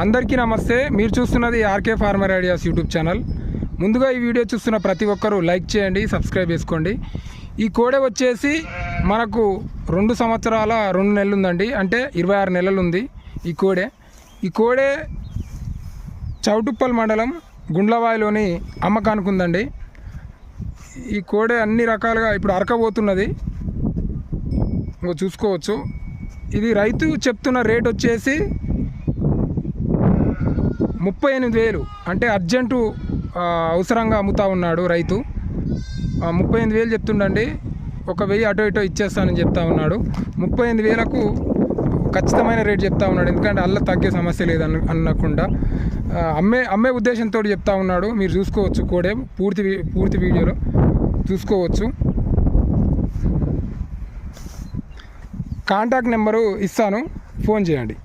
అందరికీ నమస్తే. మీరు చూస్తున్నది RK farmer ideas YouTube channel. ముందుగా ఈ వీడియో చూస్తున్న ప్రతి ఒక్కరూ లైక్ చేయండి, సబ్స్క్రైబ్ చేసుకోండి. ఈ కోడె వచ్చేసి మనకు 2 సంవత్సరాల 2 నెలలు ఉందండి, అంటే 26 నెలలు ఉంది ఈ కోడె చౌటుప్పల్ మండలం గుండ్లవాయిలోని అమ్మకానికి ఉందండి. ఈ కోడె అన్ని రకాలుగా ఇప్పుడు అరకబోతున్నది, ఇంకో చూసుకోవచ్చు. ఇది రైతు చెప్తున్న రేట్ వచ్చేసి 38,000, అంటే అర్జెంటు అవసరంగా అమ్ముతా ఉన్నాడు రైతు. 38,000 చెప్తుండండి. 1,000 అటో ఇటో ఇచ్చేస్తానని చెప్తా ఉన్నాడు. 38,000కు ఖచ్చితమైన రేట్ చెప్తా ఉన్నాడు, ఎందుకంటే అల్ల తగ్గే సమస్య లేదు అనకుండా అమ్మే ఉద్దేశంతో చెప్తా ఉన్నాడు. మీరు చూసుకోవచ్చు, కోడే పూర్తి వీడియోలో చూసుకోవచ్చు. కాంటాక్ట్ నెంబరు ఇస్తాను, ఫోన్ చేయండి.